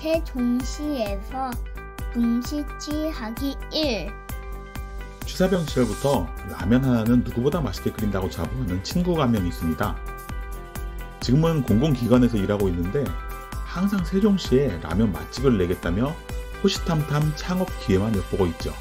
세종시에서 분식집하기 1. 취사병 시절부터 라면 하나는 누구보다 맛있게 끓인다고 자부하는 친구가 한 명 있습니다. 지금은 공공기관에서 일하고 있는데 항상 세종시에 라면 맛집을 내겠다며 호시탐탐 창업 기회만 엿보고 있죠.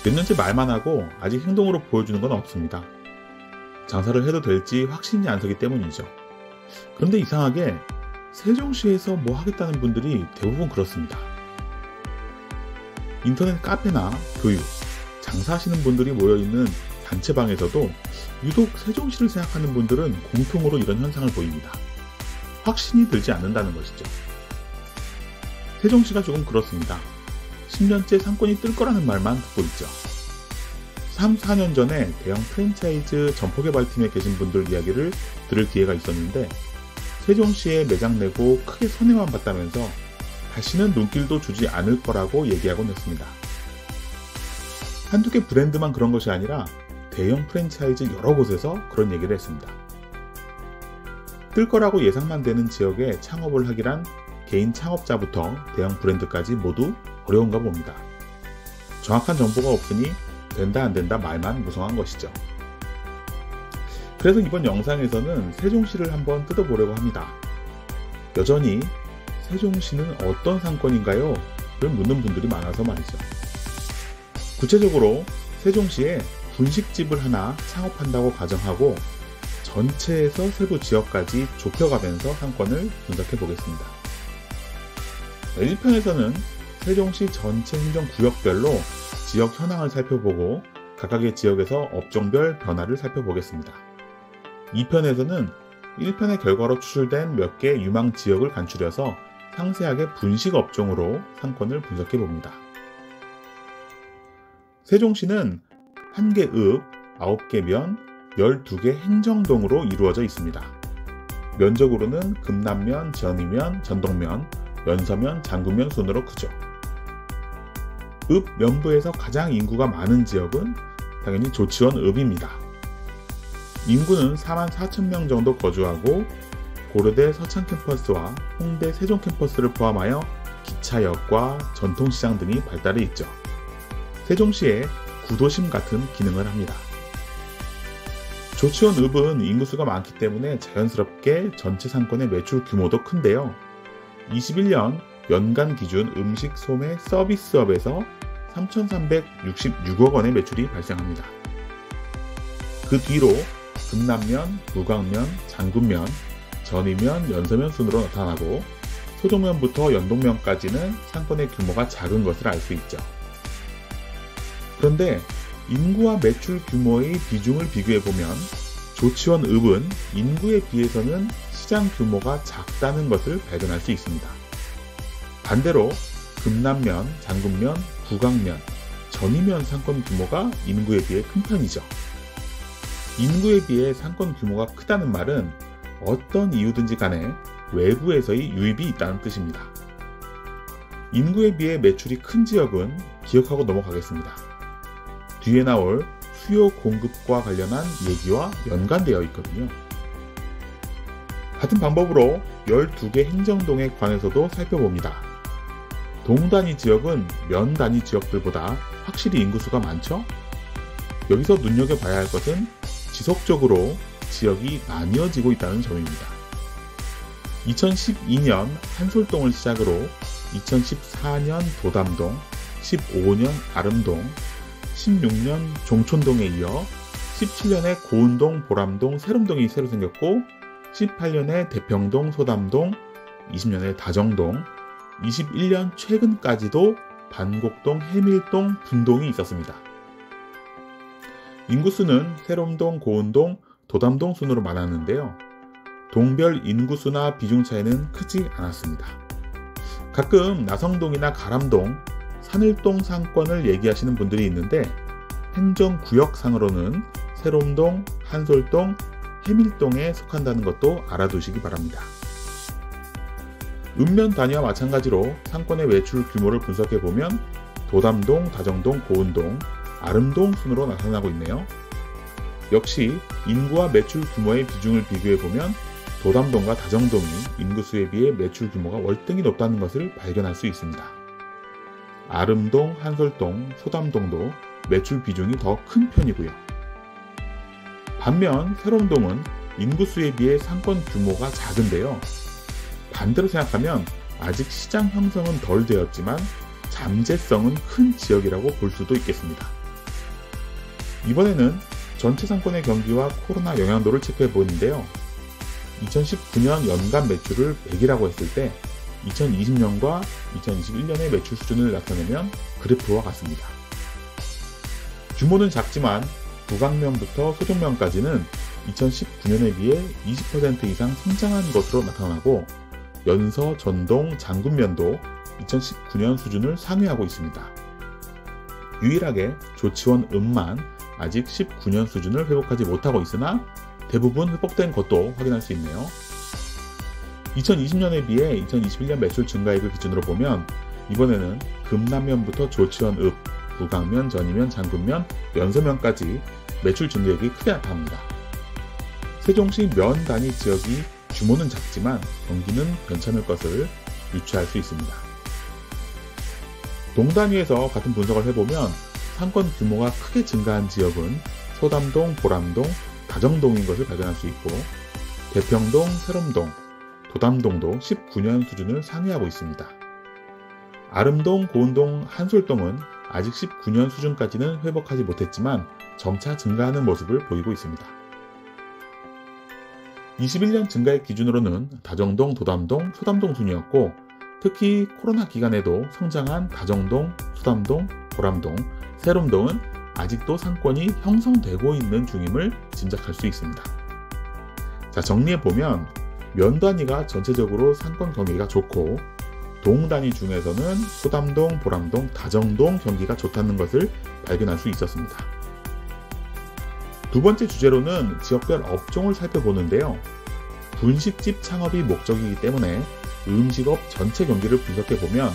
몇 년째 말만 하고 아직 행동으로 보여주는 건 없습니다. 장사를 해도 될지 확신이 안 서기 때문이죠. 그런데 이상하게 세종시에서 뭐 하겠다는 분들이 대부분 그렇습니다. 인터넷 카페나 교육, 장사하시는 분들이 모여있는 단체방에서도 유독 세종시를 생각하는 분들은 공통으로 이런 현상을 보입니다. 확신이 들지 않는다는 것이죠. 세종시가 조금 그렇습니다. 10년째 상권이 뜰 거라는 말만 듣고 있죠. 3, 4년 전에 대형 프랜차이즈 점포개발팀에 계신 분들 이야기를 들을 기회가 있었는데 세종시에 매장 내고 크게 손해만 봤다면서 다시는 눈길도 주지 않을 거라고 얘기하곤 했습니다. 한두 개 브랜드만 그런 것이 아니라 대형 프랜차이즈 여러 곳에서 그런 얘기를 했습니다. 뜰 거라고 예상만 되는 지역에 창업을 하기란 개인 창업자부터 대형 브랜드까지 모두 어려운가 봅니다. 정확한 정보가 없으니 된다 안 된다 말만 무성한 것이죠. 그래서 이번 영상에서는 세종시를 한번 뜯어보려고 합니다. 여전히 세종시는 어떤 상권인가요? 를 묻는 분들이 많아서 말이죠. 구체적으로 세종시에 분식집을 하나 창업한다고 가정하고 전체에서 세부 지역까지 좁혀가면서 상권을 분석해 보겠습니다. 1편에서는 세종시 전체 행정구역별로 지역 현황을 살펴보고 각각의 지역에서 업종별 변화를 살펴보겠습니다. 2편에서는 1편의 결과로 추출된 몇 개의 유망 지역을 간추려서 상세하게 분식 업종으로 상권을 분석해 봅니다. 세종시는 1개 읍, 9개 면, 12개 행정동으로 이루어져 있습니다. 면적으로는 금남면, 전이면, 전동면, 연서면, 장군면 순으로 크죠. 읍 면부에서 가장 인구가 많은 지역은 당연히 조치원 읍입니다. 인구는 44,000명 정도 거주하고 고려대 서창 캠퍼스와 홍대 세종 캠퍼스를 포함하여 기차역과 전통시장 등이 발달해 있죠. 세종시의 구도심 같은 기능을 합니다. 조치원 읍은 인구수가 많기 때문에 자연스럽게 전체 상권의 매출 규모도 큰데요. 21년 연간 기준 음식 소매 서비스업에서 3,366억 원의 매출이 발생합니다. 그 뒤로 금남면, 무광면, 장군면, 전이면, 연서면 순으로 나타나고 소정면부터 연동면까지는 상권의 규모가 작은 것을 알 수 있죠. 그런데 인구와 매출 규모의 비중을 비교해보면 조치원 읍은 인구에 비해서는 시장 규모가 작다는 것을 발견할 수 있습니다. 반대로 금남면, 장군면, 부광면, 전이면 상권 규모가 인구에 비해 큰 편이죠. 인구에 비해 상권 규모가 크다는 말은 어떤 이유든지 간에 외부에서의 유입이 있다는 뜻입니다. 인구에 비해 매출이 큰 지역은 기억하고 넘어가겠습니다. 뒤에 나올 수요 공급과 관련한 얘기와 연관되어 있거든요. 같은 방법으로 12개 행정동에 관해서도 살펴봅니다. 동 단위 지역은 면 단위 지역들보다 확실히 인구수가 많죠? 여기서 눈여겨봐야 할 것은 지속적으로 지역이 나뉘어지고 있다는 점입니다. 2012년 한솔동을 시작으로 2014년 도담동, 15년 아름동, 16년 종촌동에 이어 17년에 고운동, 보람동, 세롬동이 새로 생겼고 18년에 대평동, 소담동, 20년에 다정동, 21년 최근까지도 반곡동, 해밀동, 분동이 있었습니다. 인구수는 세롬동, 고운동, 도담동 순으로 많았는데요. 동별 인구수나 비중 차이는 크지 않았습니다. 가끔 나성동이나 가람동, 산을동 상권을 얘기하시는 분들이 있는데 행정구역상으로는 세롬동, 한솔동, 해밀동에 속한다는 것도 알아두시기 바랍니다. 읍면 단위와 마찬가지로 상권의 매출 규모를 분석해보면 도담동, 다정동, 고운동, 아름동 순으로 나타나고 있네요. 역시 인구와 매출 규모의 비중을 비교해보면 도담동과 다정동이 인구수에 비해 매출 규모가 월등히 높다는 것을 발견할 수 있습니다. 아름동, 한솔동, 소담동도 매출 비중이 더 큰 편이고요. 반면 새롬동은 인구수에 비해 상권 규모가 작은데요. 반대로 생각하면 아직 시장 형성은 덜 되었지만 잠재성은 큰 지역이라고 볼 수도 있겠습니다. 이번에는 전체 상권의 경기와 코로나 영향도를 체크해 보는데요. 2019년 연간 매출을 100이라고 했을 때 2020년과 2021년의 매출 수준을 나타내면 그래프와 같습니다. 규모는 작지만 부강면부터 소정면까지는 2019년에 비해 20% 이상 성장한 것으로 나타나고 연서, 전동, 장군면도 2019년 수준을 상회하고 있습니다. 유일하게 조치원, 읍만 아직 19년 수준을 회복하지 못하고 있으나 대부분 회복된 것도 확인할 수 있네요. 2020년에 비해 2021년 매출 증가액을 기준으로 보면 이번에는 금남면부터 조치원, 읍, 부강면, 전이면, 장군면, 연서면까지 매출 증가액이 크게 나타납니다. 세종시 면 단위 지역이 규모는 작지만 경기는 괜찮을 것을 유추할 수 있습니다. 동 단위에서 같은 분석을 해보면 상권 규모가 크게 증가한 지역은 소담동, 보람동, 다정동인 것을 발견할 수 있고 대평동, 새롬동, 도담동도 19년 수준을 상회하고 있습니다. 아름동, 고운동, 한솔동은 아직 19년 수준까지는 회복하지 못했지만 점차 증가하는 모습을 보이고 있습니다. 21년 증가액 기준으로는 다정동, 도담동, 소담동 순이었고 특히 코로나 기간에도 성장한 다정동, 소담동, 보람동, 새롬동은 아직도 상권이 형성되고 있는 중임을 짐작할 수 있습니다. 자, 정리해보면 면 단위가 전체적으로 상권 경기가 좋고 동 단위 중에서는 소담동, 보람동, 다정동 경기가 좋다는 것을 발견할 수 있었습니다. 두 번째 주제로는 지역별 업종을 살펴보는데요. 분식집 창업이 목적이기 때문에 음식업 전체 경기를 분석해보면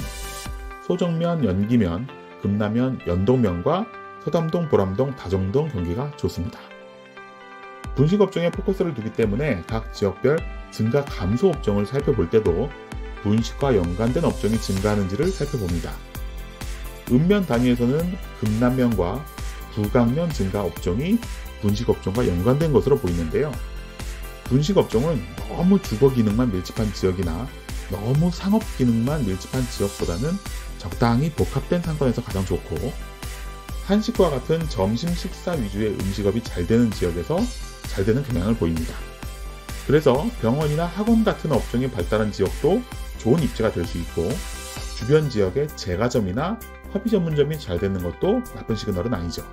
소정면, 연기면, 금남면, 연동면과 소담동, 보람동, 다정동 경기가 좋습니다. 분식업종에 포커스를 두기 때문에 각 지역별 증가 감소 업종을 살펴볼 때도 분식과 연관된 업종이 증가하는지를 살펴봅니다. 읍면 단위에서는 금남면과 부강면 증가 업종이 분식업종과 연관된 것으로 보이는데요. 분식업종은 너무 주거 기능만 밀집한 지역이나 너무 상업 기능만 밀집한 지역보다는 적당히 복합된 상권에서 가장 좋고 한식과 같은 점심 식사 위주의 음식업이 잘 되는 지역에서 잘 되는 경향을 보입니다. 그래서 병원이나 학원 같은 업종이 발달한 지역도 좋은 입지가 될 수 있고 주변 지역의 제과점이나 커피 전문점이 잘 되는 것도 나쁜 시그널은 아니죠.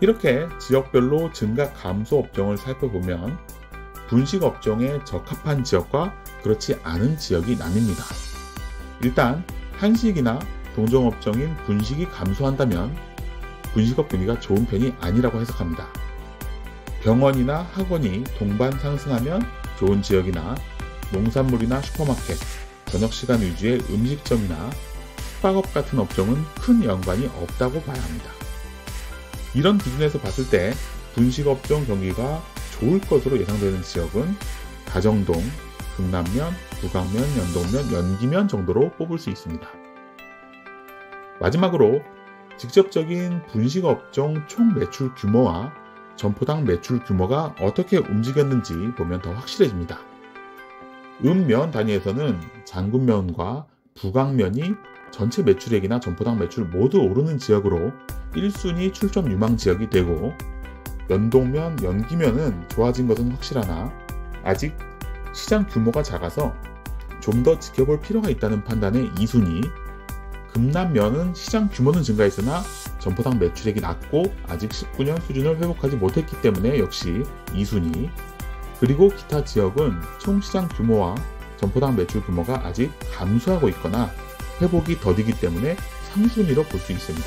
이렇게 지역별로 증가 감소 업종을 살펴보면 분식 업종에 적합한 지역과 그렇지 않은 지역이 나뉩니다. 일단 한식이나 동종업종인 분식이 감소한다면 분식업 경기가 좋은 편이 아니라고 해석합니다. 병원이나 학원이 동반 상승하면 좋은 지역이나 농산물이나 슈퍼마켓, 저녁시간 위주의 음식점이나 숙박업 같은 업종은 큰 연관이 없다고 봐야 합니다. 이런 기준에서 봤을 때 분식업종 경기가 좋을 것으로 예상되는 지역은 다정동, 금남면, 부강면, 연동면, 연기면 정도로 뽑을 수 있습니다. 마지막으로 직접적인 분식업종 총 매출 규모와 점포당 매출 규모가 어떻게 움직였는지 보면 더 확실해집니다. 읍면 단위에서는 장군면과 부강면이 전체 매출액이나 점포당 매출 모두 오르는 지역으로 1순위 출점 유망 지역이 되고 연동면, 연기면은 좋아진 것은 확실하나 아직 시장 규모가 작아서 좀 더 지켜볼 필요가 있다는 판단의 2순위, 금남면은 시장 규모는 증가했으나 점포당 매출액이 낮고 아직 19년 수준을 회복하지 못했기 때문에 역시 2순위, 그리고 기타 지역은 총 시장 규모와 점포당 매출 규모가 아직 감소하고 있거나 회복이 더디기 때문에 3순위로 볼 수 있습니다.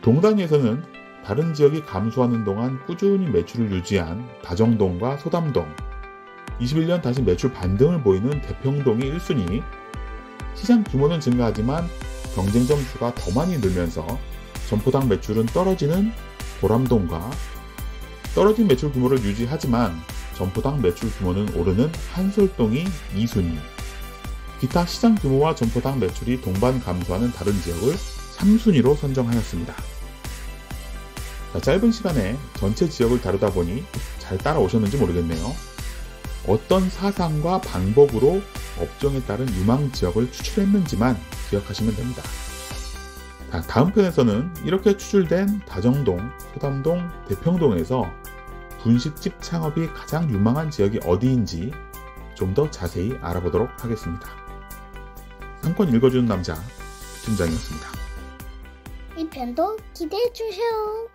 동단위에서는 다른 지역이 감소하는 동안 꾸준히 매출을 유지한 다정동과 소담동, 21년 다시 매출 반등을 보이는 대평동이 1순위, 시장 규모는 증가하지만 경쟁점 수가 더 많이 늘면서 점포당 매출은 떨어지는 보람동과 떨어진 매출 규모를 유지하지만 점포당 매출 규모는 오르는 한솔동이 2순위, 기타 시장 규모와 점포당 매출이 동반 감소하는 다른 지역을 3순위로 선정하였습니다. 자, 짧은 시간에 전체 지역을 다루다 보니 잘 따라오셨는지 모르겠네요. 어떤 사상과 방법으로 업종에 따른 유망 지역을 추출했는지만 기억하시면 됩니다. 자, 다음 편에서는 이렇게 추출된 다정동, 소담동, 대평동에서 분식집 창업이 가장 유망한 지역이 어디인지 좀 더 자세히 알아보도록 하겠습니다. 상권 읽어주는 남자, 팀장이었습니다. 이 편도 기대해 주세요.